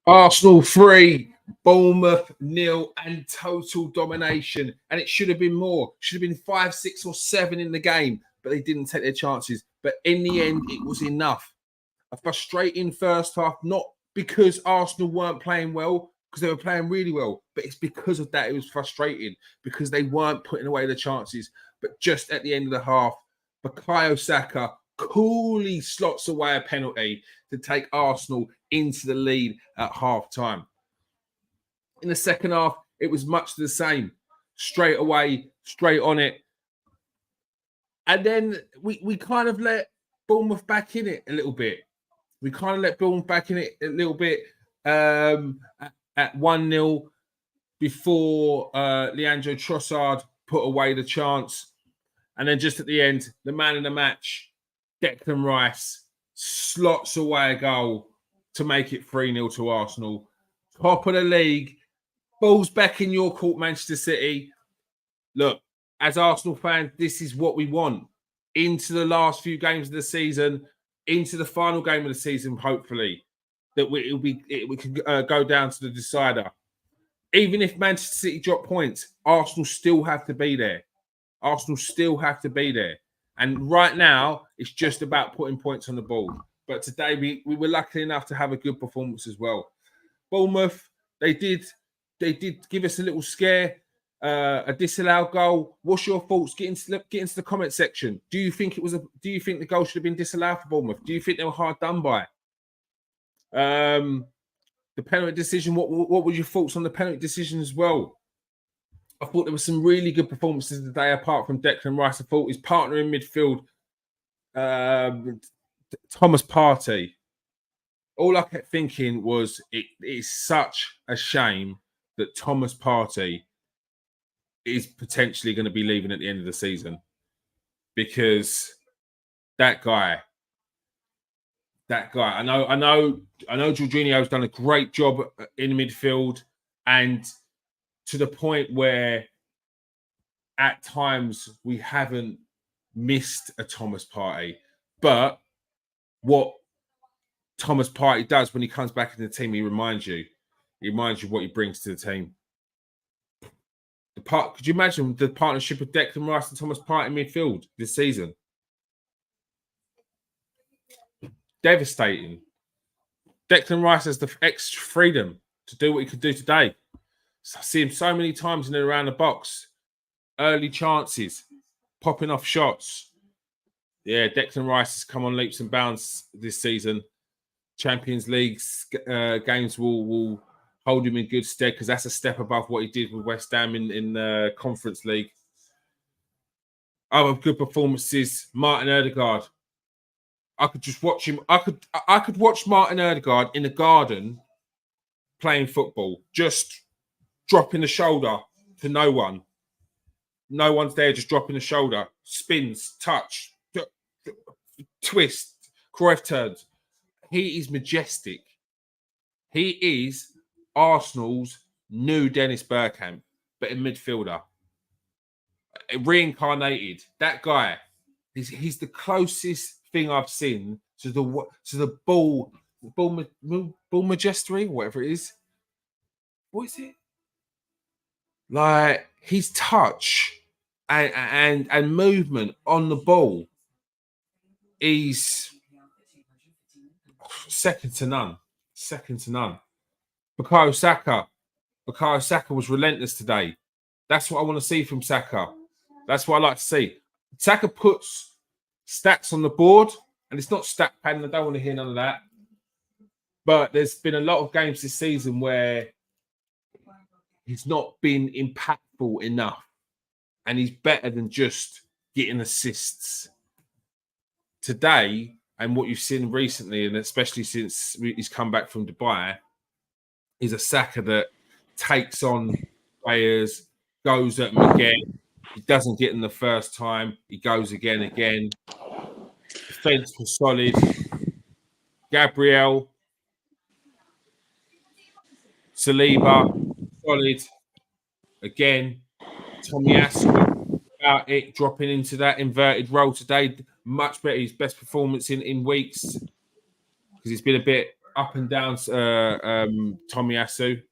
Arsenal 3, Bournemouth 0, and total domination. And it should have been more. Should have been 5, 6, or 7 in the game, but they didn't take their chances. But in the end, it was enough. A frustrating first half, not because Arsenal weren't playing well, because they were playing really well, but it's because of that it was frustrating, because they weren't putting away the chances. But just at the end of the half, Bukayo Saka coolly slots away a penalty to take Arsenal into the lead at half time. In the second half, it was much the same. Straight away, straight on it. And then we kind of let Bournemouth back in it a little bit. We kind of let Bournemouth back in it a little bit at 1-0 before Leandro Trossard put away the chance. And then just at the end, the man of the match, Declan Rice, slots away a goal to make it 3-0 to Arsenal. Top of the league, ball's back in your court, Manchester City. Look, as Arsenal fans, this is what we want. Into the last few games of the season, into the final game of the season, hopefully, that we can go down to the decider. Even if Manchester City drop points, Arsenal still have to be there. Arsenal still have to be there. And right now, it's just about putting points on the board. But today, we were lucky enough to have a good performance as well. Bournemouth, they did give us a little scare, a disallowed goal. What's your thoughts? Get into the comment section. Do you think the goal should have been disallowed for Bournemouth? Do you think they were hard done by? The penalty decision. What were your thoughts on the penalty decision as well? I thought there were some really good performances today, apart from Declan Rice. I thought his partner in midfield, Thomas Partey. All I kept thinking was it is such a shame that Thomas Partey is potentially going to be leaving at the end of the season, because that guy. I know Jorginho's done a great job in midfield, and to the point where at times we haven't missed a Thomas Partey. But what Thomas Partey does when he comes back into the team, he reminds you what he brings to the team. Could you imagine the partnership of Declan Rice and Thomas Partey in midfield this season? Devastating. Declan Rice has the extra freedom to do what he could do today. I see him so many times in and around the box. Early chances, popping off shots. Yeah, Declan Rice has come on leaps and bounds this season. Champions League games will hold him in good stead, because that's a step above what he did with West Ham in the Conference League. Other good performances, Martin Ødegaard. I could just watch him. I could watch Martin Ødegaard in the garden playing football, just dropping the shoulder to no one. No one's there, just dropping the shoulder. Spins, touch, twist, Cruyff turns. He is majestic. He is Arsenal's new Dennis Bergkamp, but in midfielder. Reincarnated. That guy, he's the closest thing I've seen to the ball majesty, whatever it is. What is it? Like his touch and movement on the ball is second to none. Bukayo Saka was relentless today. That's what I want to see from Saka. That's what I like to see. Saka puts stats on the board, and it's not stat padding. I don't want to hear none of that. But there's been a lot of games this season where he's not been impactful enough, and he's better than just getting assists. Today, and what you've seen recently, and especially since he's come back from Dubai, is a Saka that takes on players, goes at them again. He doesn't get them the first time. He goes again. Defense was solid. Gabriel, Saliba, solid. Again, Tomiyasu, about it, dropping into that inverted role today. Much better. His best performance in weeks, because he's been a bit up and down Tomiyasu.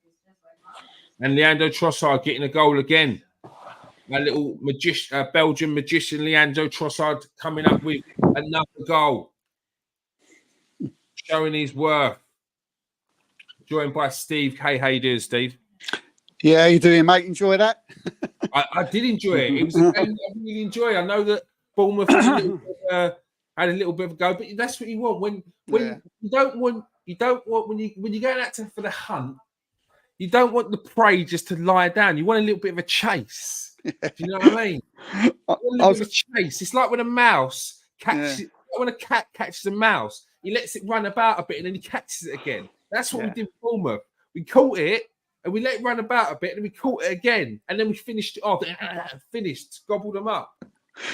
And Leandro Trossard getting a goal again. A little Belgian magician, Leandro Trossard, coming up with another goal. Showing his worth. Joined by Steve K. How you doing, Steve? Yeah, you doing, mate? Enjoy that? I did enjoy it. It was a game I really enjoyed. I know that Bournemouth was had a little bit of a go, but that's what you want when you don't want when you're going out for the hunt. You don't want the prey just to lie down. You want a little bit of a chase. Do you know what I mean? You want a little bit of a chase. It's like when a mouse catches. When a cat catches a mouse, he lets it run about a bit and then he catches it again. That's what we did with Bournemouth. We caught it and we let it run about a bit and we caught it again and then we finished it off. Finished, gobbled them up.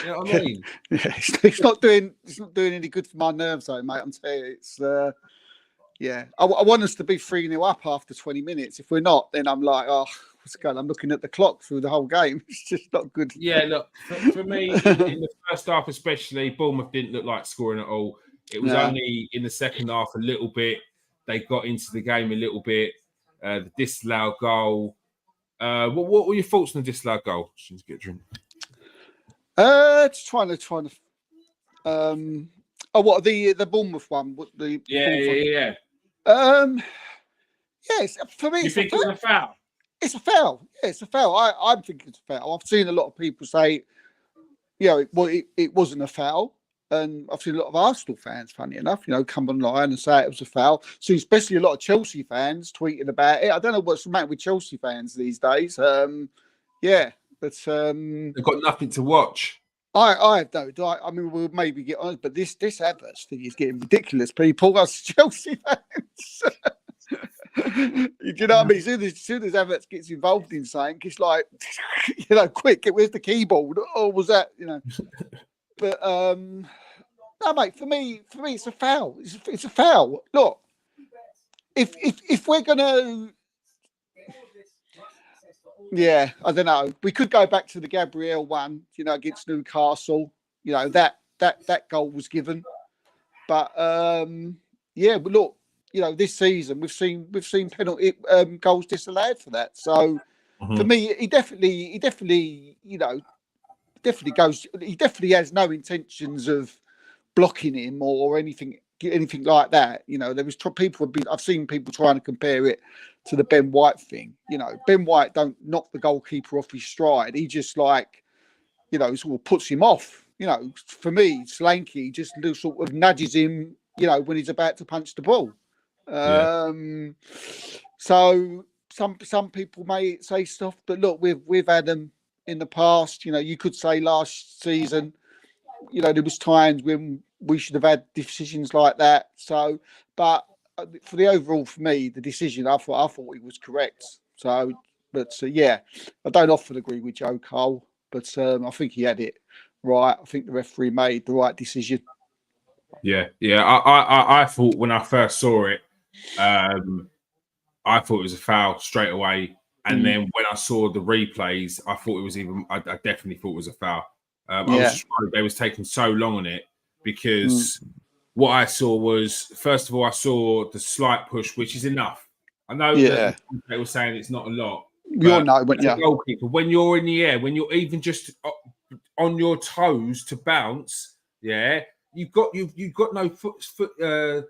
You know what I mean? Yeah, it's not doing any good for my nerves, though, mate. I'm telling you, it's I want us to be 3-0 up after 20 minutes. If we're not, then I'm like, oh, what's going on? I'm looking at the clock through the whole game. It's just not good. Yeah, look, for me, in the first half especially, Bournemouth didn't look like scoring at all. It was only in the second half a little bit. They got into the game a little bit. The disallowed goal. What were your thoughts on the disallowed goal? Just get a drink. Just trying to. What the Bournemouth one? Yeah. Yes, for me, you think it's a foul? It's a foul. Yeah, it's a foul. I'm thinking it's a foul. I've seen a lot of people say, it wasn't a foul. And I've seen a lot of Arsenal fans, funny enough, come online and say it was a foul. So especially a lot of Chelsea fans tweeting about it. I don't know what's the matter with Chelsea fans these days. But they've got nothing to watch. I don't. I mean, we'll maybe get on, but this Havertz thing is getting ridiculous. People, us Chelsea fans. You know what I mean? As soon as Havertz gets involved in something, it's like, quick, where's the keyboard? Oh, was that, But no, mate. For me, it's a foul. It's a foul. Look, if we're gonna, I don't know. We could go back to the Gabriel one, against Newcastle. That goal was given, but but look, this season we've seen penalty goals disallowed for that. So for me, he definitely goes. He definitely has no intentions of blocking him or anything like that. There was I've seen people trying to compare it to the Ben White thing. Ben White don't knock the goalkeeper off his stride. He just sort of puts him off. For me, Solanke just sort of nudges him. When he's about to punch the ball. So some people may say stuff, but look, we've had them in the past. You could say last season, there was times when we should have had decisions like that. So, but for the overall, for me, the decision, I thought it was correct. So, but I don't often agree with Joe Cole, but I think he had it right. I think the referee made the right decision. Yeah. I thought when I first saw it, I thought it was a foul straight away. And then when I saw the replays, I thought it was I definitely thought it was a foul. I was just worried they was taking so long on it because what I saw was, first of all, I saw the slight push, which is enough. I know that they were saying it's not a lot. We all know, but goalkeeper, when you're in the air, when you're even just on your toes to bounce, you've got no footing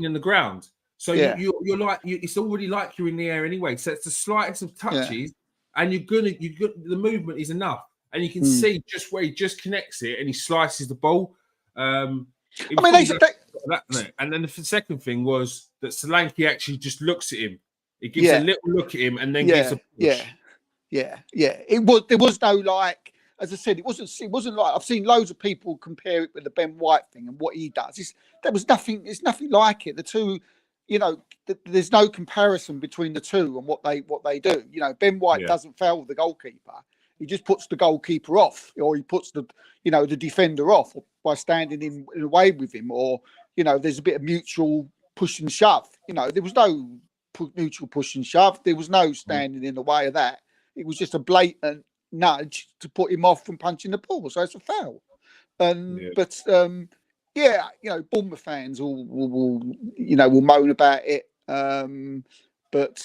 in the ground. So you're like it's already like you're in the air anyway. So it's the slightest of touches, and the movement is enough, and you can see just where he just connects it and he slices the ball. And then the second thing was that Solanke actually just looks at him. He gives a little look at him and then gives a push. There was no as I said, it wasn't like I've seen loads of people compare it with the Ben White thing and what he does. There's nothing like it. The two, there's no comparison between the two and what they do. Ben White doesn't foul the goalkeeper. He just puts the goalkeeper off, or he puts the defender off by standing in the way with him, or there's a bit of mutual push and shove. There was no mutual push and shove. There was no standing in the way of that. It was just a blatant nudge to put him off from punching the ball. So it's a foul. But yeah, Bournemouth fans will will moan about it. But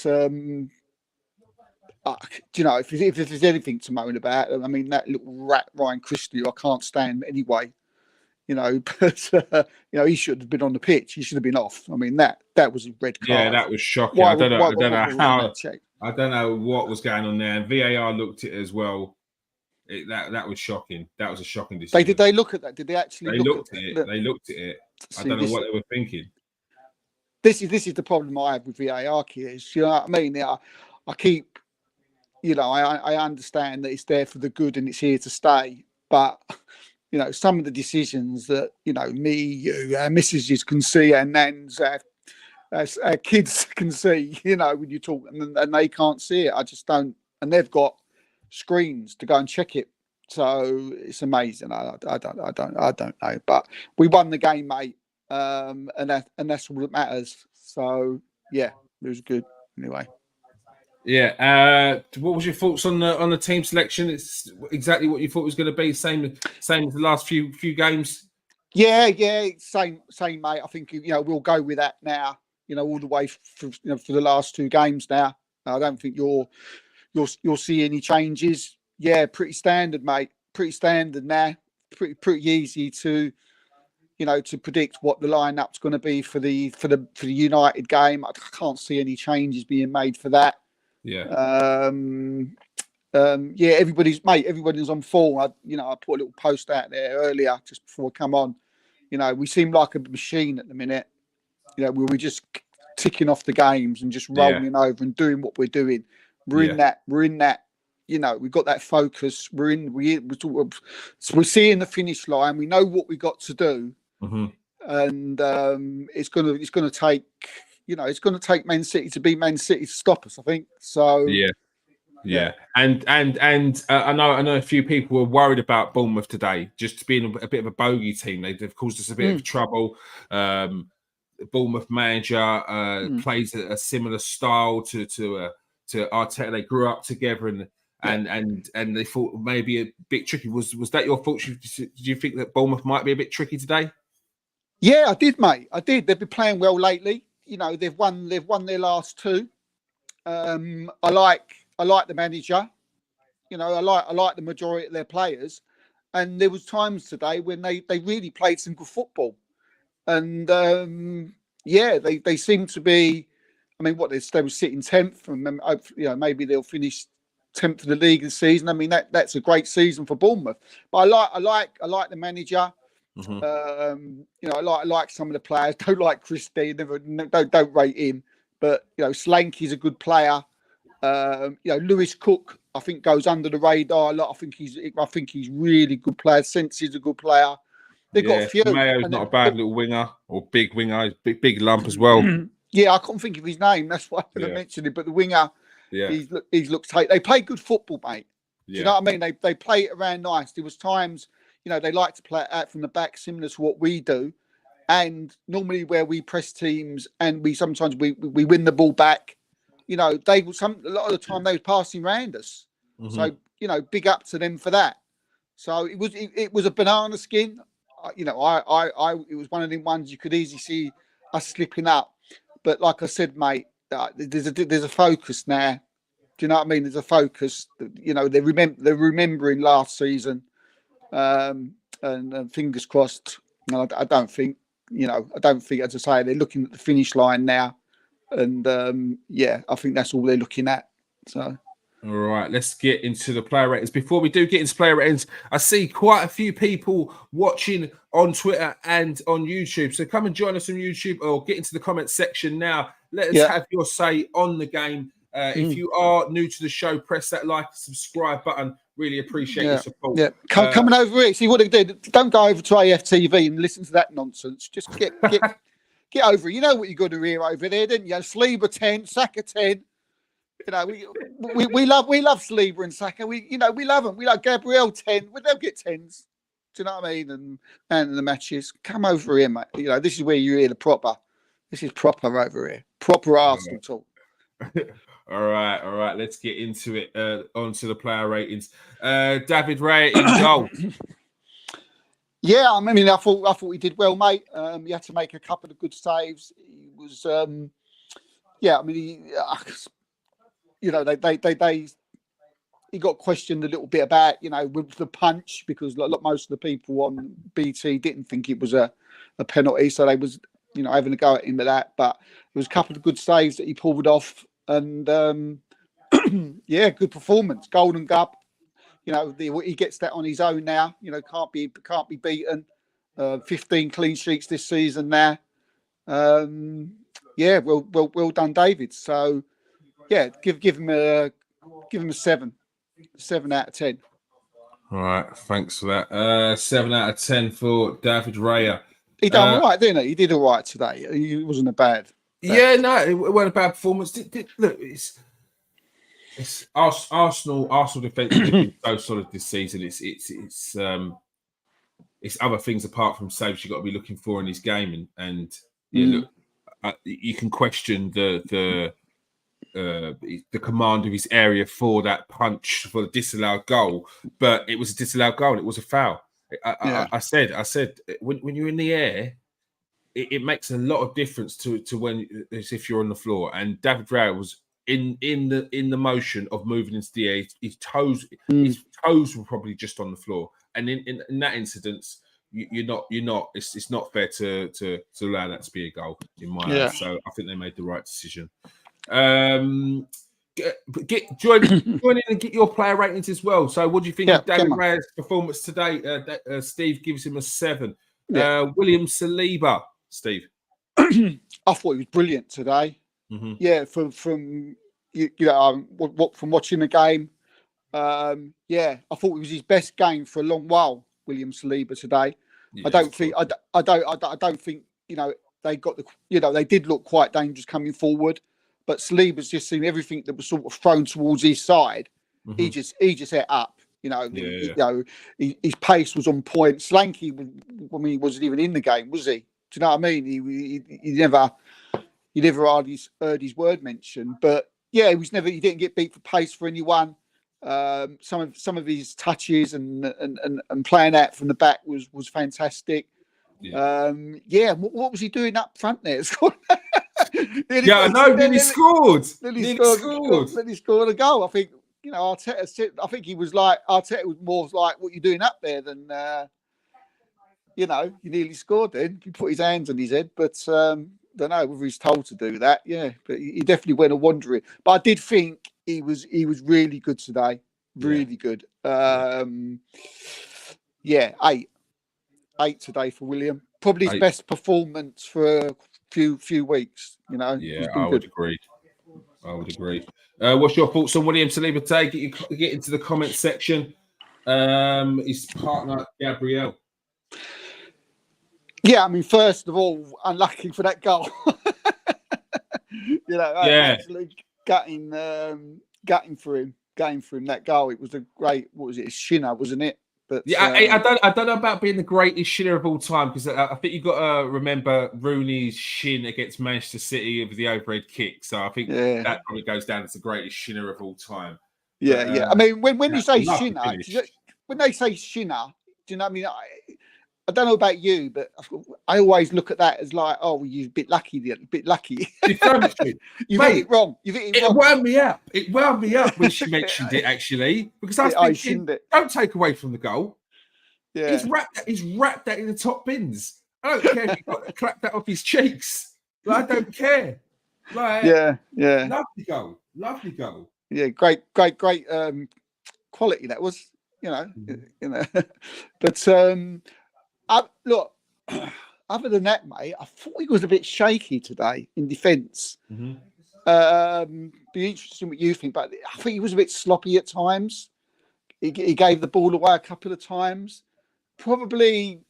if there's anything to moan about, I mean, that little rat Ryan Christie, I can't stand anyway. But he should have been on the pitch. He should have been off. I mean, that was a red card. Yeah, that was shocking. I don't know what was going on there. And VAR looked at it as well. That was shocking. That was a shocking decision. Did they look at that? Did they actually look at it? They looked at it. I don't know what they were thinking. This is the problem I have with VAR, kids. You know what I mean? I keep, I understand that it's there for the good and it's here to stay, but some of the decisions that me, you, our missuses can see, and nans, our kids can see, when you talk, and they can't see it. I just don't, and they've got screens to go and check it. So it's amazing. I don't know, but we won the game, mate, and that's all that matters. So yeah, it was good anyway. Yeah. What was your thoughts on the team selection? It's exactly what you thought it was going to be. Same as the last few games. Yeah. Same, mate. I think we'll go with that now. All the way for the last two games now. I don't think you'll see any changes. Yeah, pretty standard, mate. Pretty standard now. Pretty easy to to predict what the lineup's going to be for the United game. I can't see any changes being made for that. Yeah. Everybody's on form. I put a little post out there earlier just before I come on. We seem like a machine at the minute. We're just ticking off the games and just rolling over and doing what we're doing. We're in that. We've got that focus. We're seeing the finish line. We know what we got to do, and it's gonna take. It's going to take Man City to be Man City to stop us, I think. So yeah. And I know a few people were worried about Bournemouth today, just being a bit of a bogey team. They've caused us a bit of trouble. Bournemouth manager plays a similar style to Arteta. They grew up together and they thought maybe a bit tricky. Was that your thought? Did you think that Bournemouth might be a bit tricky today? Yeah, I did, mate. I did. They've been playing well lately. They've won their last two. I like the manager. I like the majority of their players. And there was times today when they really played some good football. And they seem to be. I mean, they were sitting 10th, and maybe they'll finish 10th of the league this season. I mean, that's a great season for Bournemouth. But I like the manager. I like some of the players. Don't like Christie. Don't rate him. But Slanky's a good player. Lewis Cook, I think, goes under the radar a lot. I think he's really good player. Sensi's a good player. They've got a few. Mayo's not a bad little winger or big winger. Big lump as well. Yeah, I couldn't think of his name. That's why I haven't mentioned it. But the winger, he's looked. They play good football, mate. Do you know what I mean? They play it around nice. There was times. They like to play it out from the back, similar to what we do. And normally where we press teams and we sometimes win the ball back, a lot of the time they were passing around us. So, big up to them for that. So it was a banana skin. It was one of them ones you could easily see us slipping up. But like I said, mate, there's a focus now. Do you know what I mean? There's a focus. They're remembering last season. And fingers crossed. I don't think, as I say, they're looking at the finish line now, and I think that's all they're looking at. So, all right, let's get into the player ratings. Before we do get into player ratings, I see quite a few people watching on Twitter and on YouTube. So come and join us on YouTube or get into the comments section now. Let us have your say on the game. If you are new to the show, press that like and subscribe button. Really appreciate your support. Yeah, coming over here. See what they did. Don't go over to AFTV and listen to that nonsense. Just get over it. You know what you're going to hear over there, didn't you? Sleeper 10, Saka 10. We love Sleeper and Saka. We love them. We like Gabriel 10. They'll get 10s. Do you know what I mean? And the matches. Come over here, mate. This is where you hear the proper. This is proper over here. Proper Arsenal talk. All right. Let's get into it. Onto the player ratings. David Ray in goal. Yeah, I mean, I thought he did well, mate. He had to make a couple of good saves. He was, yeah. I mean, they he got questioned a little bit about, with the punch because like most of the people on BT didn't think it was a penalty, so they was, having a go at him with that. But there was a couple of good saves that he pulled off, and yeah, good performance. Golden Glove. He gets that on his own now. Can't be beaten. 15 clean sheets this season now. Yeah, well done, David. So yeah, give him a 7 out of 10. All right, thanks for that. 7 out of 10 for David Raya. He done all right, didn't he? He did all right today. He wasn't a bad. Yeah, no, it wasn't a bad performance. Look, it's Arsenal defense has been so solid this season. It's other things apart from saves you've got to be looking for in his game, and look, you can question the command of his area for that punch, for the disallowed goal, but it was a disallowed goal. It was a foul. I said when you're in the air, it makes a lot of difference to when, as if you're on the floor. And David Raya was in the motion of moving into the air. His toes were probably just on the floor. And in that incident, you're not. It's not fair to allow that to be a goal in my eyes. So I think they made the right decision. Join in and get your player ratings as well. So, what do you think of David Raya's performance today? Steve gives him a 7. William Saliba, Steve. I thought he was brilliant today. Mm-hmm. Yeah, from watching the game. Yeah, I thought it was his best game for a long while. William Saliba today. Yeah, I don't think they got they did look quite dangerous coming forward, but Saliba's just seen everything that was sort of thrown towards his side. Mm-hmm. He just ate up. His pace was on point. Slanky, he wasn't even in the game, was he? Do you know what I mean? He never heard his word mentioned. But yeah, he didn't get beat for pace for anyone. Some of his touches and playing out from the back was fantastic. Yeah. What was he doing up front there? Nearly scored. Nearly scored a goal. I think Arteta was more like, what you doing up there than you nearly scored then. He put his hands on his head, but don't know whether he's told to do that. Yeah, but he definitely went a wandering. But I did think he was really good today. Really good. 8 today for William. Probably his best performance for a few weeks. Yeah, I would agree. What's your thoughts on William Saliba today? Get into the comment section. His partner Gabrielle. Yeah, I mean, first of all, unlucky for that goal. Actually gutting for him that goal. It was a great, what was it, a shinner, wasn't it? But I don't know about being the greatest shinner of all time, because I think you've got to remember Rooney's shin against Manchester City with the overhead kick. So I think that probably goes down as the greatest shinner of all time. Yeah. I mean, when you say shinner, when they say shinner, do you know what I mean? I don't know about you, but I always look at that as like, oh, you're a bit lucky. You hit it wrong. It wound me up. It wound me up when she mentioned it, actually, because I was thinking, don't take away from the goal. Yeah. He's wrapped that in the top bins. I don't care if he got to clap that off his cheeks. Like, I don't care. Like, yeah. Lovely goal. Yeah, great quality that was, But look, other than that, mate, I thought he was a bit shaky today in defence. Mm-hmm. Be interesting what you think, but I think he was a bit sloppy at times. He gave the ball away a couple of times. Probably,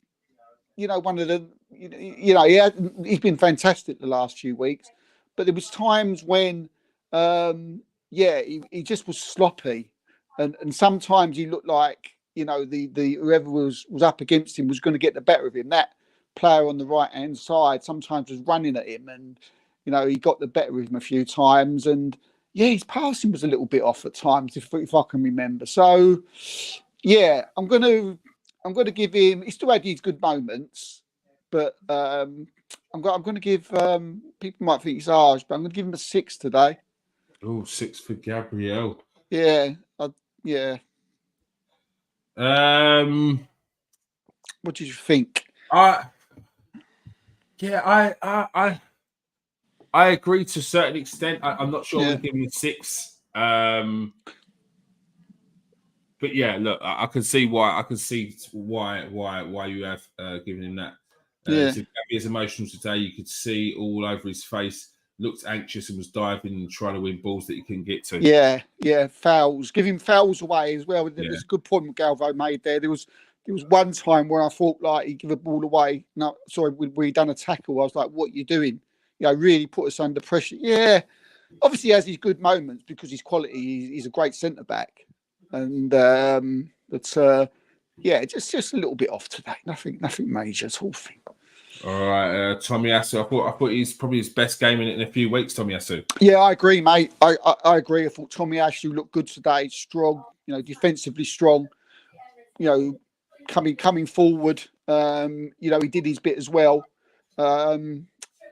one of the, he's been fantastic the last few weeks, but there was times when, he just was sloppy, and sometimes he looked like, the whoever was up against him was going to get the better of him. That player on the right hand side sometimes was running at him, and he got the better of him a few times. And his passing was a little bit off at times, if I can remember. So I'm going to I'm going to give him. He still had these good moments, but I'm going to give. People might think he's harsh, but I'm going to give him a 6 today. Oh, 6 for Gabriel. Yeah, yeah. What did you think? I agree to a certain extent. I'm not sure I'm Yeah. going to give him a 6. But yeah, look, I can see why. I can see why you have given him that. Yeah. So Gabby's emotional today. You could see all over his face. Looked anxious and was diving and trying to win balls that he couldn't get to. Yeah. Fouls. Give him fouls away as well. There Yeah. was a good point Galvo made there. There was one time where I thought like he'd give a ball away. No, sorry, we done a tackle. I was like, "What are you doing?" You know, really put us under pressure. Yeah, obviously he has his good moments because his quality. He's a great centre back, and yeah, just a little bit off today. Nothing major at all. All right, Tomiyasu. I thought he's probably his best game in a few weeks. Tomiyasu. Yeah, I agree, mate. I agree. I thought Tomiyasu looked good today. Strong, you know, defensively strong. You know, coming forward. You know, he did his bit as well.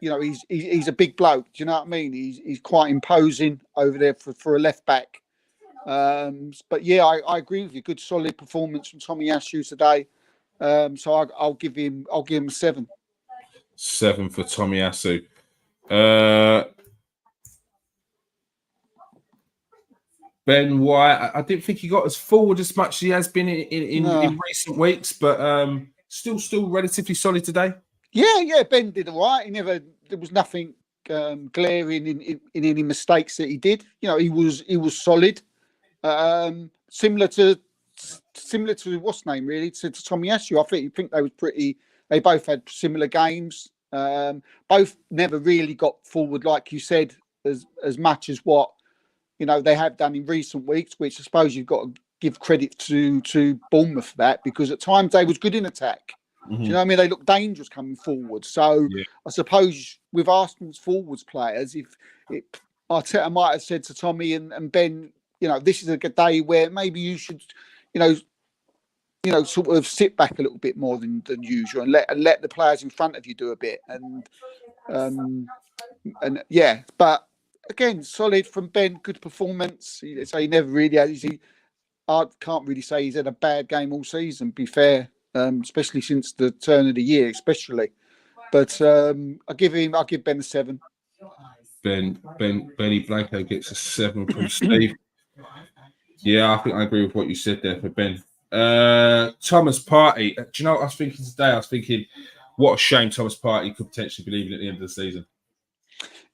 You know, he's a big bloke. Do you know what I mean? He's quite imposing over there for a left back. But yeah, I agree with you. Good solid performance from Tomiyasu today. So I'll give him a 7. 7 for Tomiyasu. Ben White, I didn't think he got as forward as much as he has been in recent weeks, but still relatively solid today. Yeah, Ben did all right. There was nothing glaring in any mistakes that he did. You know, he was solid. Similar to what's name really to Tomiyasu. I think they was pretty. They both had similar games. Both never really got forward, like you said, as much as what you know they have done in recent weeks. Which I suppose you've got to give credit to Bournemouth for that, because at times they was good in attack. Do you know what I mean? They look dangerous coming forward. So I suppose with Arsenal's forwards players, if Arteta might have said to Tommy and Ben, you know, this is a good day where maybe you should, you know, sort of sit back a little bit more than usual and let the players in front of you do a bit. And yeah, but again, solid from Ben, good performance. So he never really has. I can't really say he's had a bad game all season. Be fair, especially since the turn of the year, especially. But I'll give Ben a 7. Benny Blanco gets a 7 from Steve. Yeah, I think I agree with what you said there for Ben. Thomas Partey. Do you know what I was thinking today? I was thinking, what a shame Thomas Partey could potentially be leaving at the end of the season.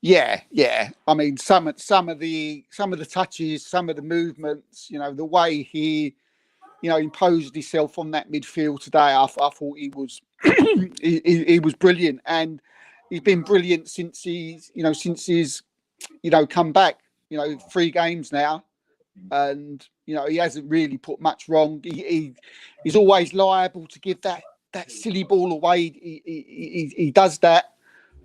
Yeah. I mean, some of the touches, some of the movements, you know, the way he, you know, imposed himself on that midfield today. I thought he was he was brilliant, and he's been brilliant since he's come back. You know, 3 games now, and you know he hasn't really put much wrong. He's always liable to give that silly ball away. He does that.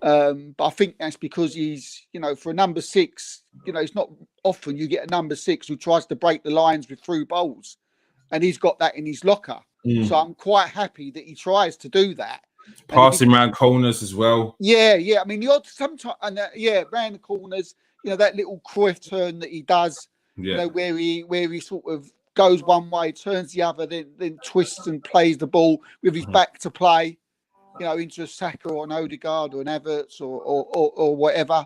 But I think that's because he's, you know, for a number 6, you know, it's not often you get a number 6 who tries to break the lines with through balls, and he's got that in his locker. So I'm quite happy that he tries to do that. Passing around corners as well. Yeah. I mean, the odd sometimes, and around the corners, you know, that little Cruyff turn that he does, you know, where he sort of goes one way, turns the other, then twists and plays the ball with his back to play. You know, into a Saka or an Odegaard or an Everts or whatever.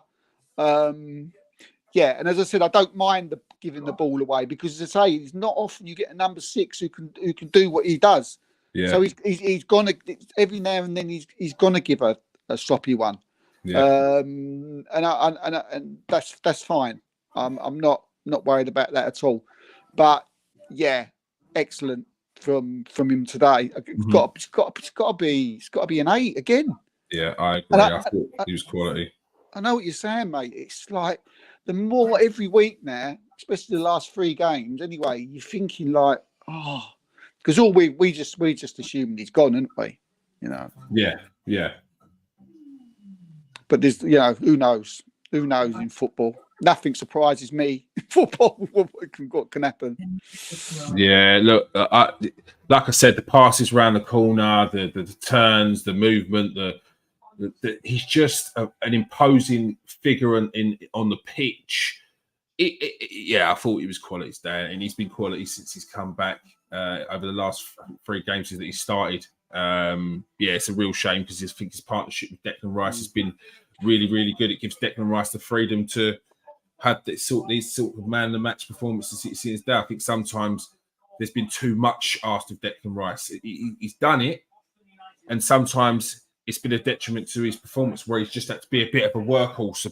Yeah, and as I said, I don't mind giving the ball away, because as I say, it's not often you get a number 6 who can do what he does. Yeah. So he's gonna every now and then he's gonna give a stroppy one. Yeah. And that's fine. I'm not worried about that at all. But yeah, excellent from him today. It's got to be an 8 again. Yeah, I agree. I thought he was quality. I know what you're saying, mate. It's like the more every week now, especially the last 3 games. Anyway, you're thinking like, because all we just assumed he's gone, haven't we? You know. Yeah. But there's, you know, who knows in football. nothing surprises me. Football, what can happen? Yeah, look, like I said, the passes round the corner, the turns, the movement, he's just an imposing figure on the pitch. Yeah, I thought he was quality today, and he's been quality since he's come back over the last 3 games that he started. It's a real shame because I think his partnership with Declan Rice has been really, really good. It gives Declan Rice the freedom to have these sort of man of the match performances he's seen today. I think sometimes there's been too much asked of Declan Rice. He's done it, and sometimes it's been a detriment to his performance where he's just had to be a bit of a workhorse,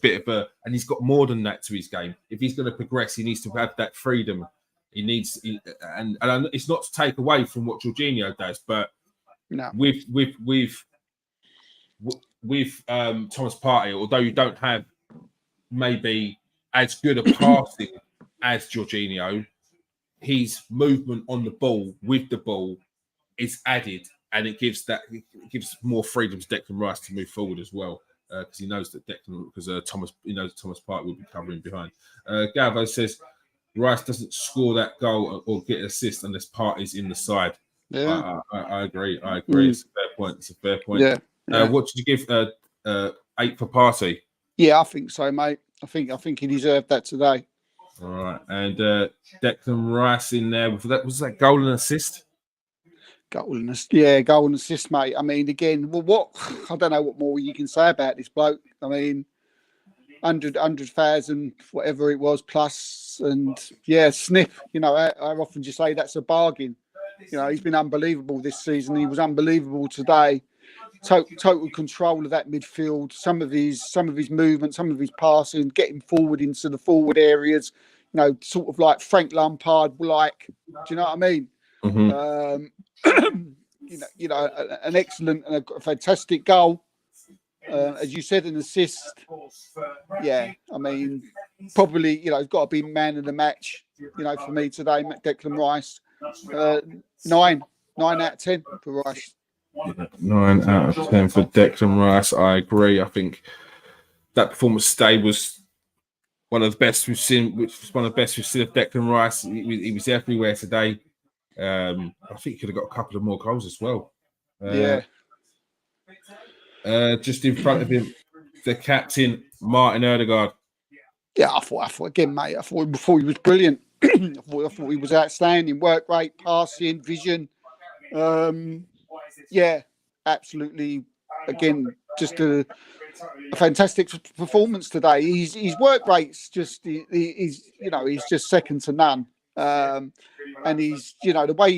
and he's got more than that to his game. If he's going to progress, he needs to have that freedom. And it's not to take away from what Jorginho does, but no. with Thomas Partey, although you don't have maybe as good a passing as Jorginho, his movement on the ball with the ball is added. And it gives more freedom to Declan Rice to move forward as well, because he knows that Thomas Partey will be covering behind. Gavo says Rice doesn't score that goal or get an assist unless Partey's in the side. Yeah, I agree. It's a fair point. Yeah. What did you give 8 for Partey? Yeah, I think so, mate. I think he deserved that today. All right, and Declan Rice in there was that goal and assist. Goal and assist, mate. I mean, again, I don't know what more you can say about this bloke. I mean, 100,000, whatever it was, plus, and snip. I often just say that's a bargain. He's been unbelievable this season. He was unbelievable today. Total control of that midfield. Some of his movement, some of his passing, getting forward into the forward areas. Sort of like Frank Lampard. Do you know what I mean? Mm-hmm. An excellent and a fantastic goal. As you said, an assist. Yeah, I mean, probably, it's got to be man of the match, for me today, Declan Rice. 9 out of 10 for Rice. 9 out of 10 for Declan Rice. I agree. I think that performance today was one of the best we've seen, of Declan Rice. He was everywhere today. I think he could have got a couple of more goals as well. Just in front of him, the captain, Martin Odegaard. Yeah, I thought again, mate. I thought he was brilliant. I thought he was outstanding. Work rate, passing, vision. Absolutely. Again, just a fantastic performance today. His work rate's just he's just second to none. And he's the way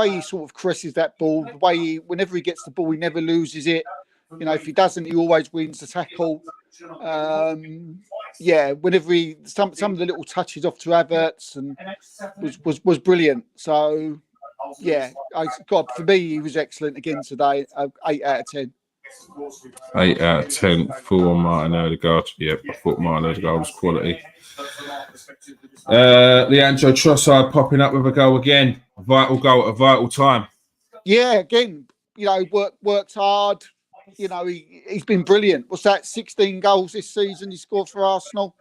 he sort of caresses that ball, the way whenever he gets the ball, he never loses it. If he doesn't, he always wins the tackle. Whenever some of the little touches off to Havertz and was brilliant. So for me, he was excellent again today. 8 out of 10. 8 out of 10 for Martin Odegaard. Yep, I thought Martin Odegaard was quality. Leandro Trossard popping up with a goal again. A vital goal at a vital time. Yeah, again, worked hard. He's been brilliant. What's that? 16 goals this season he scored for Arsenal.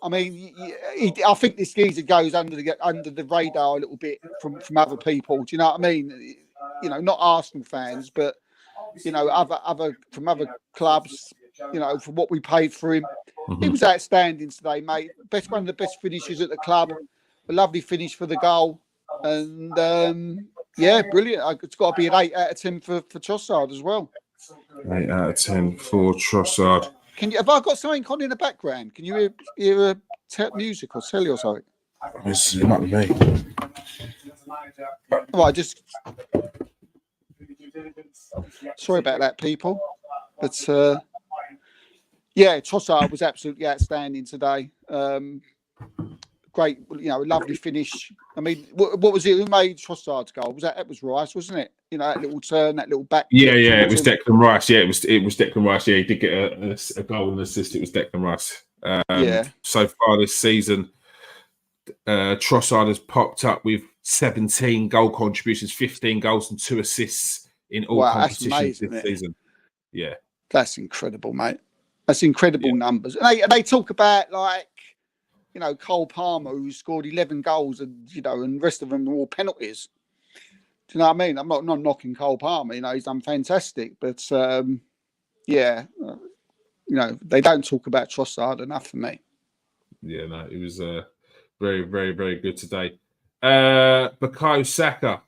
I mean, I think this geezer goes under the radar a little bit from other people. Do you know what I mean? Not Arsenal fans, but other from other clubs. For what we paid for him, he was outstanding today, mate. One of the best finishes at the club. A lovely finish for the goal, and brilliant. It's got to be an 8 out of 10 for Trossard as well. 8 out of 10 for Trossard. Have I got something on in the background? Can you hear music or telly or something? It might be me. Right, just sorry about that, people. But Trossard was absolutely outstanding today. Great, lovely finish. I mean, what was it? Who made Trossard's goal? That was Rice, wasn't it? That little turn, that little back. Yeah, it was Declan Rice. Yeah, it was Declan Rice. Yeah, he did get a goal and assist. It was Declan Rice. So far this season, Trossard has popped up with 17 goal contributions, 15 goals and 2 assists in all competitions this season. Yeah, that's incredible, mate. That's incredible numbers. And they talk about like, you know, Cole Palmer, who scored 11 goals, and you know, and the rest of them are all penalties. Do you know what I mean? I'm not knocking Cole Palmer. You know, he's done fantastic, but yeah, you know, they don't talk about Trossard enough for me. Yeah, no, it was very, very, very good today. Bukayo Saka.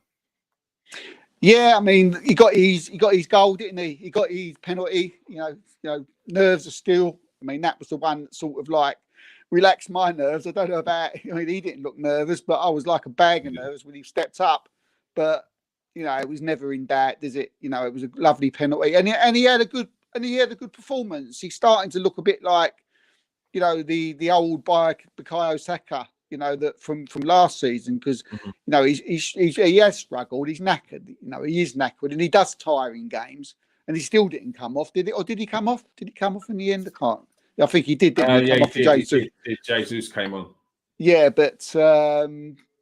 Yeah, I mean, he got his goal, didn't he? He got his penalty. You know, nerves are still. I mean, that was the one that sort of like relaxed my nerves. I don't know about. I mean, he didn't look nervous, but I was like a bag of nerves when he stepped up. But you know, it was never in doubt, is it? You know, it was a lovely penalty, and he had a good performance. He's starting to look a bit like, you know, the old Bukayo Saka, you know, that from last season, because you know he has struggled. He's knackered. You know, he is knackered, and he does tire in games. And he still didn't come off, did it? Or did he come off? Did he come off in the end? I can't. I think he did. Didn't he? Yeah, Come off for Jesus. Jesus came on. Yeah, but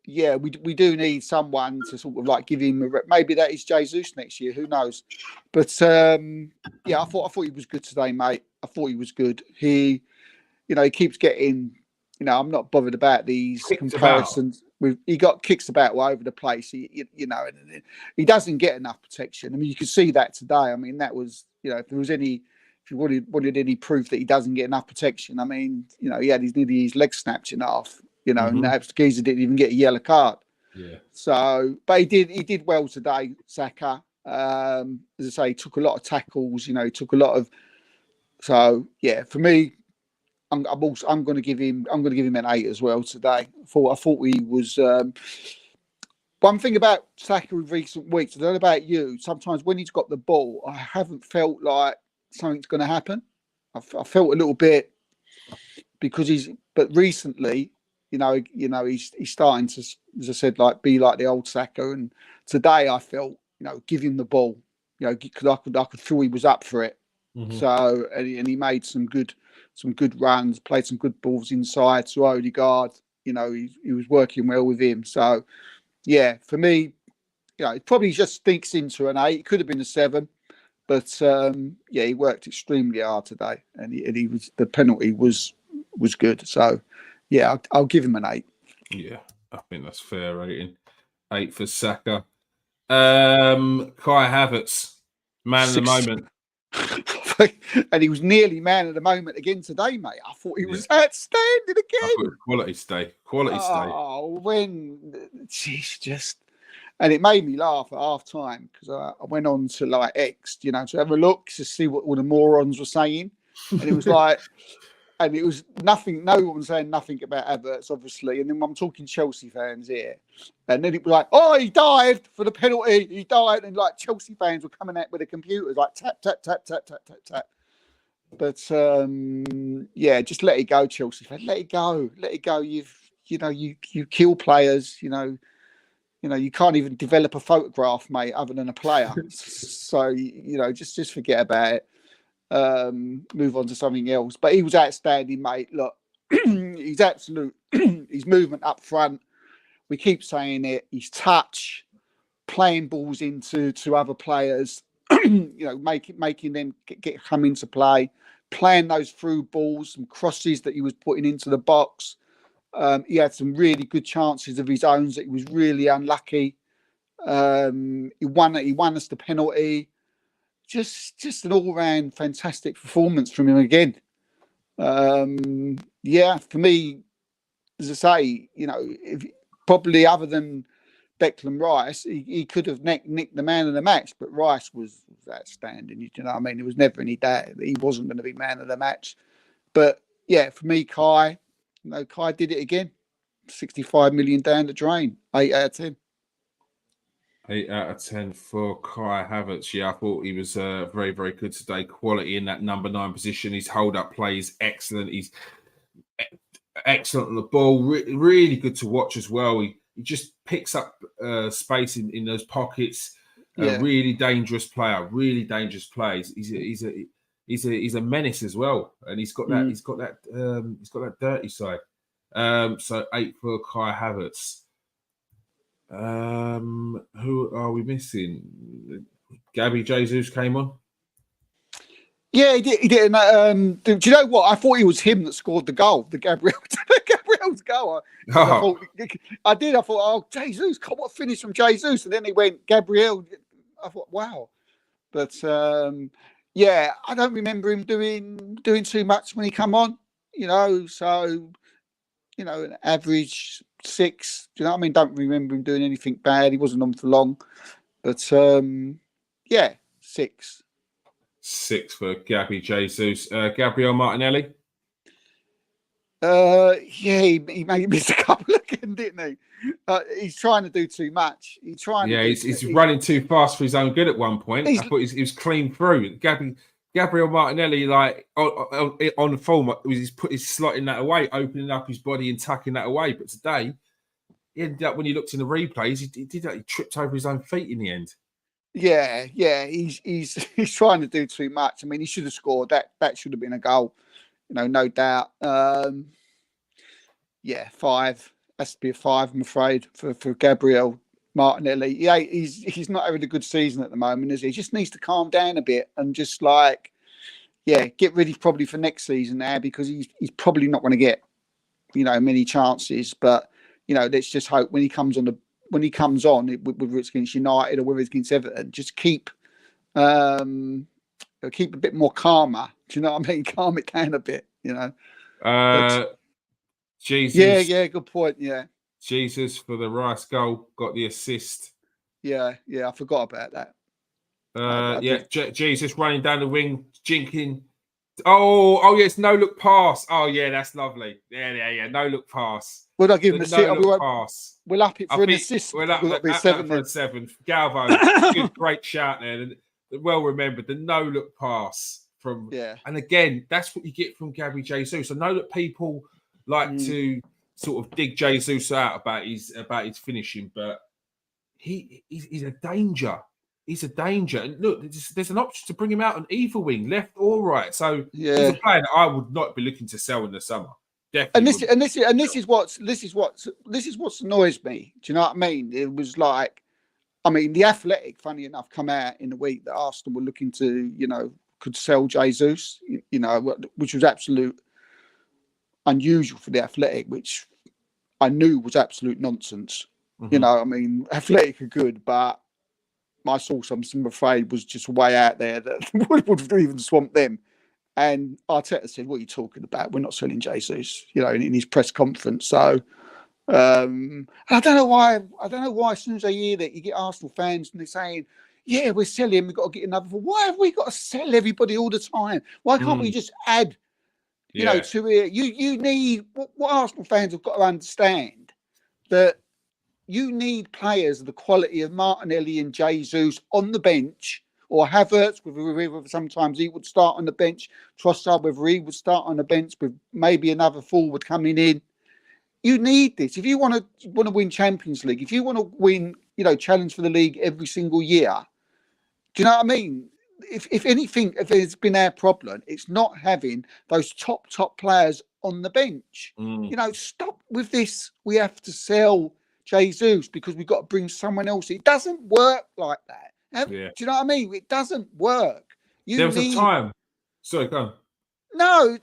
yeah, we do need someone to sort of like give him a maybe that is Jesus next year. Who knows? But yeah, I thought he was good today, mate. I thought he was good. He keeps getting. You know, I'm not bothered about these comparisons. He got kicks about all over the place. You know, and he doesn't get enough protection. I mean, you could see that today. I mean, that was, you know, if you wanted any proof that he doesn't get enough protection, I mean, you know, he had his leg snapped in half. You know, and the geezer didn't even get a yellow card. Yeah. So, but he did well today, Saka. As I say, he took a lot of tackles. You know, he took a lot of. So yeah, for me, I'm going to give him an 8 as well today. I thought he was. One thing about Saka in recent weeks, I don't know about you. Sometimes when he's got the ball, I haven't felt like something's going to happen. I felt a little bit because but recently, you know, he's starting to, as I said, like be like the old Saka. And today I felt, you know, give him the ball, you know, because I could feel he was up for it. So and he made some good runs, played some good balls inside to Odegaard. You know, he was working well with him. So yeah, for me, you know, it probably just stinks into an 8. It could have been a 7, but yeah, he worked extremely hard today, and he was, the penalty was good. So yeah, I'll give him an 8. Yeah, I think that's fair rating. 8 for Saka. Kai Havertz, man of the moment. And he was nearly man of the moment again today, mate. I thought he was outstanding again. Quality stay. Oh, and it made me laugh at half time because I went on to like X, you know, to have a look to see what all the morons were saying, and it was like, and it was nothing. No one was saying nothing about Havertz, obviously. And then I'm talking Chelsea fans here, and then it was like, oh, he dived for the penalty. He dived, and like Chelsea fans were coming out with the computers, like tap tap tap tap tap tap tap. But yeah, just let it go, Chelsea fans. Let it go. You kill players. You know, you can't even develop a photograph, mate, other than a player. So you know, just forget about it. Move on to something else. But he was outstanding, mate. Look, he's absolute. His movement up front. We keep saying it. His touch, playing balls into other players. You know, making them come into play, playing those through balls, some crosses that he was putting into the box. He had some really good chances of his own that he was really unlucky. He won us the penalty. Just an all-round fantastic performance from him again. Yeah, for me, as I say, you know, probably other than Declan Rice, he could have nicked the man of the match, but Rice was outstanding. You know what I mean? There was never any doubt that he wasn't going to be man of the match. But yeah, for me, Kai did it again. 65 million down the drain. 8 out of 10. 8 out of 10 for Kai Havertz. Yeah, I thought he was very, very good today. Quality in that number 9 position. His hold-up play is excellent. He's excellent on the ball. Really good to watch as well. He just picks up space in those pockets. Really dangerous player. Really dangerous plays. He's a menace as well, and he's got that dirty side. So 8 for Kai Havertz. Who are we missing? Gabby Jesus came on. Yeah, he did. He did. And, do you know what? I thought it was him that scored the goal, the Gabriel's goal. Because Oh, I did. I thought, oh, Jesus, what finish from Jesus? And then he went Gabriel. I thought, wow. But yeah, I don't remember him doing too much when he come on. So an average 6. Do you know what I mean? Don't remember him doing anything bad. He wasn't on for long. But yeah, 6. 6 for Gabby Jesus. Gabriel Martinelli. Yeah, he maybe missed a couple again, didn't he? He's trying to do too much. He's running too fast for his own good at one point. I thought he was clean through. Gabriel Martinelli, like on the form, he's slotting that away, opening up his body and tucking that away. But today, he ended up, when you looked in the replays, he tripped over his own feet in the end. Yeah, he's trying to do too much. I mean, he should have scored. That should have been a goal, no doubt. Yeah, 5. Has to be a 5, I'm afraid, for Gabriel Martinelli. Yeah, he's not having a good season at the moment, is he? He just needs to calm down a bit and just get ready probably for next season now, because he's probably not going to get many chances. But let's just hope when he comes on, whether it's against United or whether it's against Everton, just keep a bit more calmer. Do you know what I mean? Calm it down a bit. Jesus. Yeah, good point. Yeah. Jesus for the Rice goal, got the assist. Yeah, I forgot about that. Jesus running down the wing, jinking. Oh, yes, no look pass. Oh, yeah, that's lovely. Yeah. No look pass. Would I give him a no look pass? We'll up it for an assist. We'll up it for a 7. Galvo, great shout there. Well remembered, the no look pass from. Yeah. And again, that's what you get from Gabby Jesus. I know that people like to sort of dig Jesus out about his finishing, but he's a danger. He's a danger. And look, there's an option to bring him out on either wing, left or right. So he's a player that I would not be looking to sell in the summer. Definitely. And this is what annoys me. Do you know what I mean? It was like, the Athletic, funny enough, come out in the week that Arsenal were looking to, could sell Jesus, which was absolute unusual for the Athletic, which I knew was absolute nonsense. Mm-hmm. Athletic are good, but my source, I'm afraid, was just way out there that would have even swamped them. And Arteta said, "What are you talking about? We're not selling Jesus," in his press conference. So I don't know why. As soon as I hear that, you get Arsenal fans and they're saying, "Yeah, we're selling. We've got to get another." Why have we got to sell everybody all the time? Why can't we just add? To it. You need what Arsenal fans have got to understand, that you need players of the quality of Martinelli and Jesus on the bench, or Havertz, whether sometimes he would start on the bench, Trossard, whether he would start on the bench with maybe another forward coming in. You need this if you want to win Champions League. If you want to win, challenge for the league every single year. Do you know what I mean? If anything, if there's been our problem, it's not having those top players on the bench. Stop with this. We have to sell Jesus because we've got to bring someone else. It doesn't work like that. Do you know what I mean? It doesn't work. There was a time. Sorry, go on. No,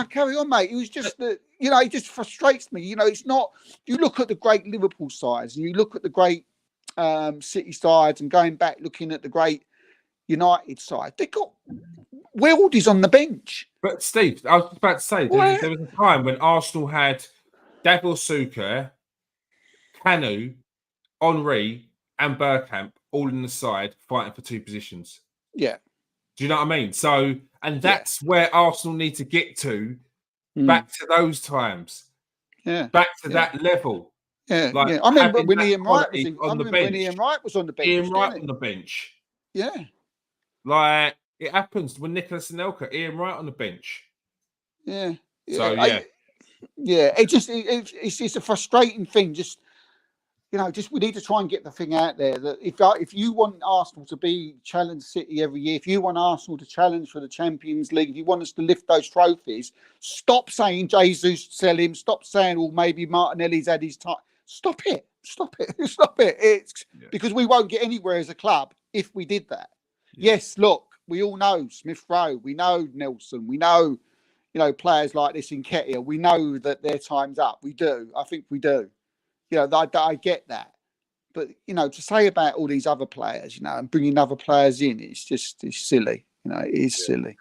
carry on, mate. It was just that, it just frustrates me. It's not. You look at the great Liverpool sides and you look at the great City sides, and going back looking at the great United side, they got worldies on the bench. But Steve, I was about to say, there was a time when Arsenal had Gabriel Suker, Kanu, Henry, and Bergkamp all in the side fighting for 2 positions. Yeah. Do you know what I mean? So, and that's where Arsenal need to get to, back to those times. Yeah. Back to that level. Yeah. I remember when Ian Wright was on the bench. Ian Wright on the bench. Yeah. Like, it happens with Nicolas Anelka, Ian Wright on the bench. Yeah. So, it's just a frustrating thing. Just we need to try and get the thing out there that if you want Arsenal to be challenge City every year, if you want Arsenal to challenge for the Champions League, if you want us to lift those trophies, stop saying Jesus sell him. Stop saying, maybe Martinelli's had his time. Stop it. It's because we won't get anywhere as a club if we did that. Yeah. Yes, look, we all know Smith Rowe, we know Nelson, we know, players like this in Nketiah. We know that their time's up. We do. I think we do. I get that. But, to say about all these other players, and bringing other players in, it's silly. It is silly.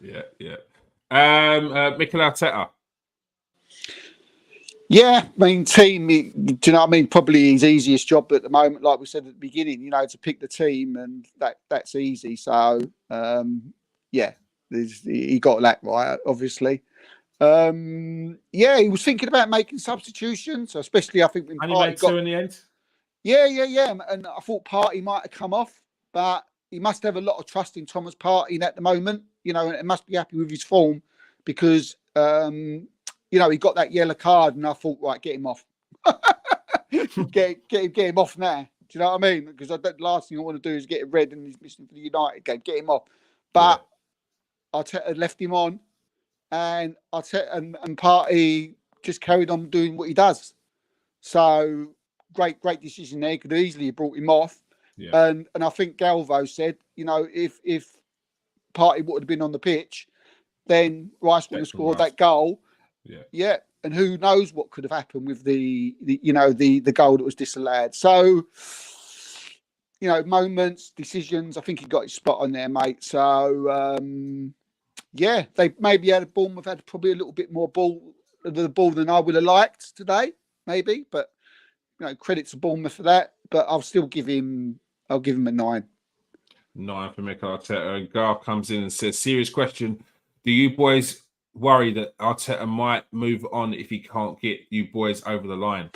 Yeah. Mikel Arteta. Yeah, I mean, team, do you know what I mean? Probably his easiest job at the moment, like we said at the beginning, to pick the team, and that's easy. So, he got that right, obviously. He was thinking about making substitutions, especially I think when And he made two in the end. Yeah. And I thought Partey might have come off, but he must have a lot of trust in Thomas Partey at the moment, and must be happy with his form because, he got that yellow card, and I thought, right, get him off. get him off now. Do you know what I mean? Because the last thing I want to do is get a red and he's missing for the United game. Get him off. But Arteta left him on, and Arteta and Partey just carried on doing what he does. So great decision there. Could easily have brought him off. Yeah. And I think Galvo said, if Partey would have been on the pitch, then Rice would have scored that goal. Yeah. And who knows what could have happened with the goal that was disallowed. So, moments, decisions, I think he got his spot on there, mate. So, they maybe Bournemouth had probably a little bit more ball than I would have liked today, maybe. But, credit to Bournemouth for that. But I'll give him a 9. 9 for Mikel Arteta. And Garth comes in and says, serious question. Do you boys worry that Arteta might move on if he can't get you boys over the line?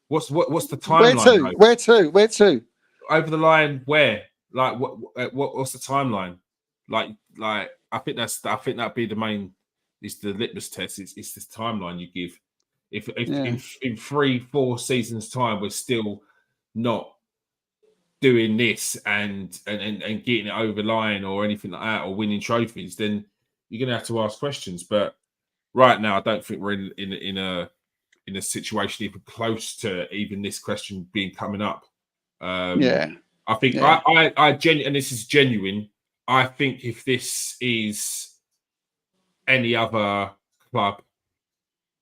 What's the timeline? Where to? Over the line? Where? Like what's the timeline? Like I think that'd be the main. It's the litmus test. It's this timeline you give. If in 3-4 seasons time we're still not doing this and getting it over the line or anything like that or winning trophies, then you're gonna have to ask questions. But right now, I don't think we're in a situation even close to even this question being coming up. I think I and this is genuine. I think if this is any other club,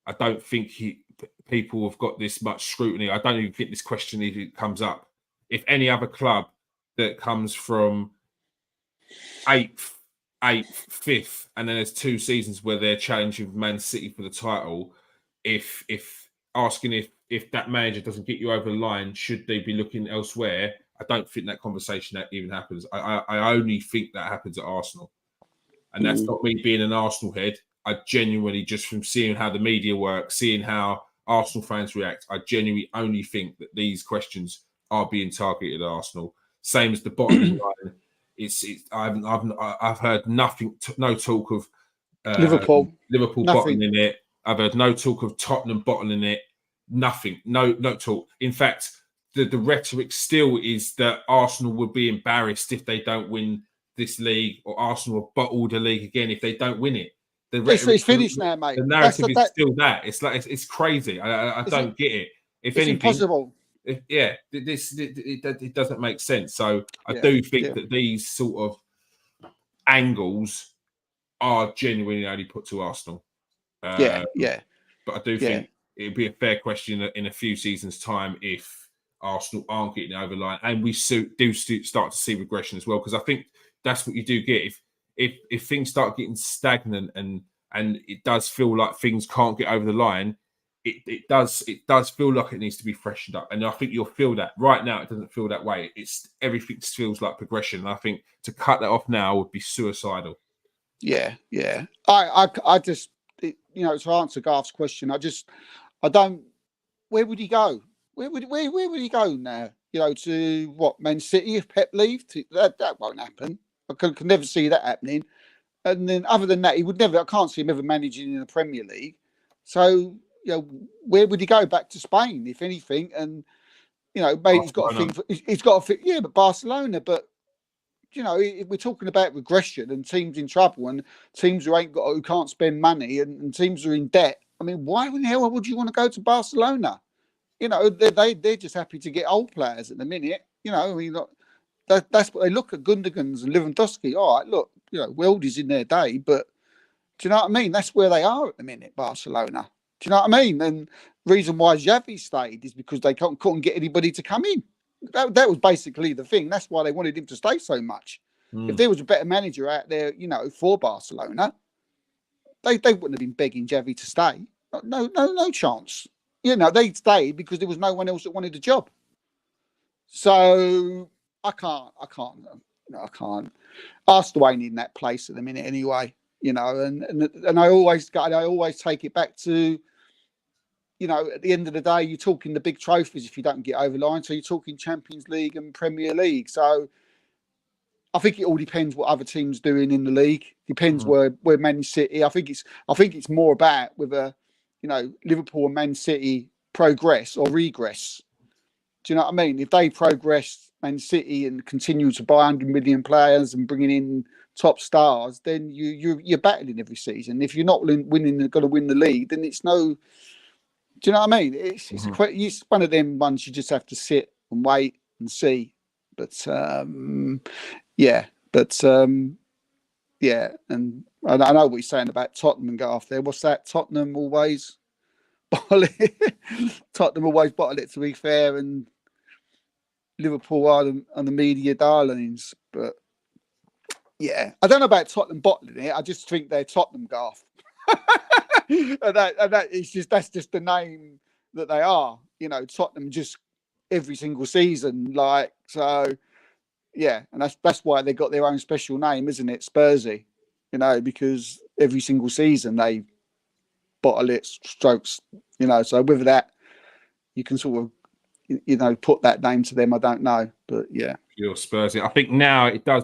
I don't think people have got this much scrutiny. I don't even think this question even comes up. If any other club that comes from 8th, 5th, and then there's 2 seasons where they're challenging Man City for the title, if asking if that manager doesn't get you over the line, should they be looking elsewhere? I don't think that conversation that even happens. I only think that happens at Arsenal. And that's not me being an Arsenal head. I genuinely, just from seeing how the media works, seeing how Arsenal fans react, I genuinely only think that these questions are being targeted at Arsenal. Same as the bottom line. I've heard nothing, no talk of Liverpool bottling it. I've heard no talk of Tottenham bottling it. Nothing, no talk. In fact, the rhetoric still is that Arsenal would be embarrassed if they don't win this league, or Arsenal will bottle the league again if they don't win it. It's finished now, mate. The narrative is still that. It's like it's crazy. I don't get it. If anything, impossible. It doesn't make sense. So I do think that these sort of angles are genuinely only put to Arsenal. But I do think it'd be a fair question in a few seasons' time if Arsenal aren't getting over the line, and we do start to see regression as well. Because I think that's what you do get if things start getting stagnant and it does feel like things can't get over the line. It does feel like it needs to be freshened up, and I think you'll feel that. Right now it doesn't feel that way. Everything feels like progression, and I think to cut that off now would be suicidal. I just, to answer Garth's question, I don't. Where would he go? Where would he go now? To what, Man City if Pep leaves? That won't happen. I can never see that happening. And then other than that, he would never. I can't see him ever managing in the Premier League. So where would he go? Back to Spain, if anything? And maybe he's got a thing. He's got a thing. Yeah, but Barcelona. But if we're talking about regression and teams in trouble and teams who can't spend money and teams who are in debt. I mean, why in the hell would you want to go to Barcelona? They're just happy to get old players at the minute. That's what they look at. Gundogan's and Lewandowski. All right, look, Weldy's in their day, but do you know what I mean? That's where they are at the minute, Barcelona. Do you know what I mean? And reason why Xavi stayed is because they couldn't get anybody to come in. That was basically the thing. That's why they wanted him to stay so much. If there was a better manager out there, for Barcelona, they wouldn't have been begging Xavi to stay. No chance. They stayed because there was no one else that wanted the job. So I can't. Arsenal ain't in that place at the minute anyway. And I always take it back to, at the end of the day, you're talking the big trophies if you don't get over the line. So you're talking Champions League and Premier League. So I think it all depends what other teams doing in the league. Depends where Man City. I think it's more about whether Liverpool and Man City progress or regress. Do you know what I mean? If they progress, Man City, and continue to buy 100 million players and bringing in top stars, then you're battling every season. If you're not going to win the league, then it's no. Do you know what I mean? It's one of them ones you just have to sit and wait and see. But yeah. And I know what you're saying about Tottenham and Garth there. What's that? Tottenham always bottle it. Tottenham always bottle it, to be fair, and Liverpool are the media darlings. But yeah, I don't know about Tottenham bottling it. I just think they're Tottenham, Garth. and that's just the name that they are. Tottenham just every single season, so. Yeah, and that's why they got their own special name, isn't it? Spursy, because every single season they bottle it, strokes, So with that, you can sort of, put that name to them. I don't know, but yeah. You're Spursy. I think now it does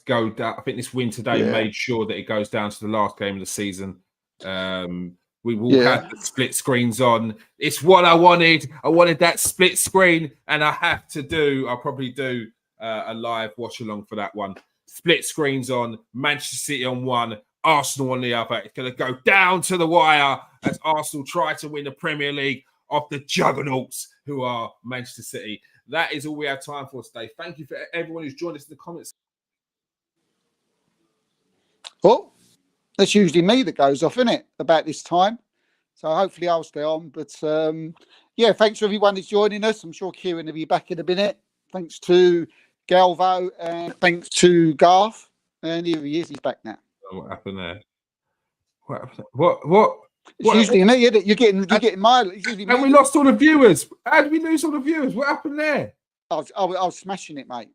go down. I think this win today made sure that it goes down to the last game of the season. We will have the split screens on. It's what I wanted. I wanted that split screen, and I'll probably do a live watch along for that one. Split screens on, Manchester City on one, Arsenal on the other. It's going to go down to the wire as Arsenal try to win the Premier League off the juggernauts who are Manchester City. That is all we have time for today. Thank you for everyone who's joined us in the comments. Well, that's usually me that goes off, isn't it, about this time? So hopefully I'll stay on. But thanks for everyone who's joining us. I'm sure Kieran will be back in a minute. Thanks to Galvo, and thanks to Garth, and here he is. He's back now. What happened there? What? It's usually me, isn't it? You're getting mileage. And we lost all the viewers. How did we lose all the viewers? What happened there? I was smashing it, mate.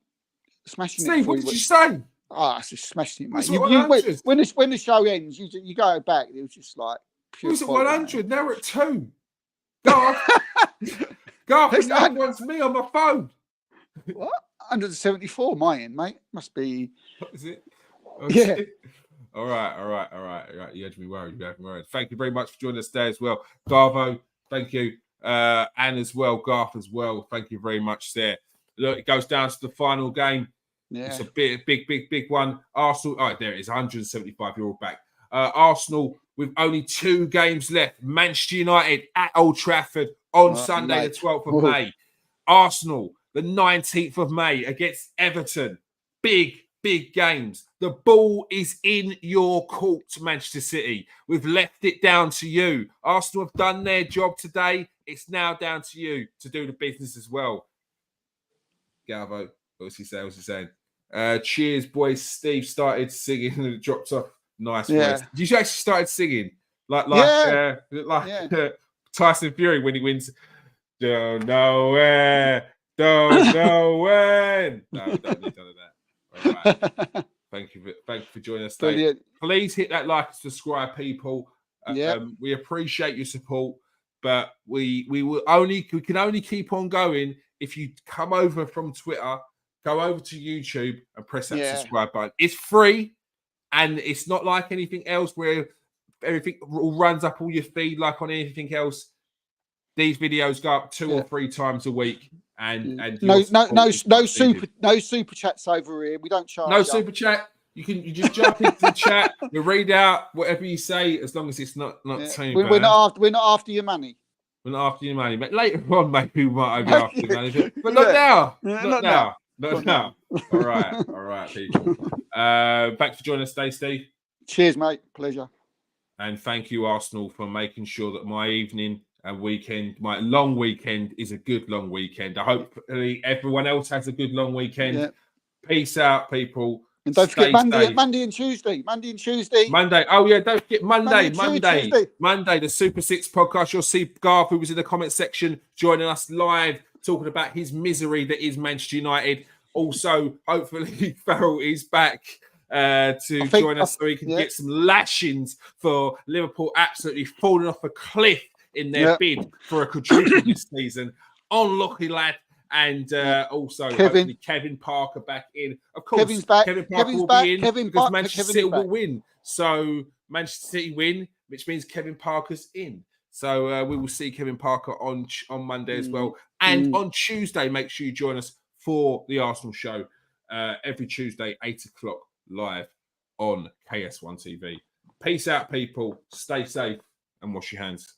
Steve, what did you say? I was just smashing it, mate. When the show ends, you go back. It was just like pure. It was at 100. Now we're at 2. Garth now wants me on my phone. What? 174, my end, mate. Must be. What is it? Yeah. All right. You had me worried. Thank you very much for joining us today as well. Garvo, thank you. And as well, Garth as well. Thank you very much there. Look, it goes down to the final game. Yeah. It's a big one. Arsenal, there it is, 175. You're all back. Arsenal with only 2 games left. Manchester United at Old Trafford on Sunday, the 12th of May. Arsenal, the 19th of May against Everton. Big games. The ball is in your court, Manchester City. We've left it down to you. Arsenal have done their job today. It's now down to you to do the business as well. Galvo, what's he saying? Cheers, boys. Steve started singing and it dropped off. Nice voice. You actually started singing like Tyson Fury when he wins. Don't know where. Don't know when. No, don't need none of that. All right. Thank you for joining us today. Brilliant. Please hit that like and subscribe, people. We appreciate your support, but we can only keep on going if you come over from Twitter, go over to YouTube and press that subscribe button. It's free, and it's not like anything else where everything runs up all your feed like on anything else. These videos go up 2 or 3 times a week. And no super chats over here. We don't charge. No super chat. You just jump into the chat. You read out whatever you say, as long as it's not too bad. We're not after your money. We're not after your money. But later on, maybe we might be after your money. But not now. Not now. No. All right, people. Thanks for joining us today, Steve. Cheers, mate. Pleasure. And thank you, Arsenal, for making sure that my evening and weekend, my long weekend, is a good long weekend. I hope everyone else has a good long weekend. Yeah. Peace out, people. And don't forget safe. Monday and Tuesday. Monday. Oh, yeah, don't forget Monday. Tuesday. Monday, the Super 6 podcast. You'll see Garth, who was in the comment section, joining us live, talking about his misery that is Manchester United. Also, hopefully, Farrell is back to join us so he can get some lashings for Liverpool absolutely falling off a cliff in their bid for a quadruple this season. Unlucky lad. And also, hopefully, Kevin Parker back in. Of course, Kevin's back. Kevin Parker will be in because Manchester City will win. So, Manchester City win, which means Kevin Parker's in. So, we will see Kevin Parker on Monday as well. And on Tuesday, make sure you join us for the Arsenal show every Tuesday, 8 o'clock, live on KS1 TV. Peace out, people. Stay safe and wash your hands.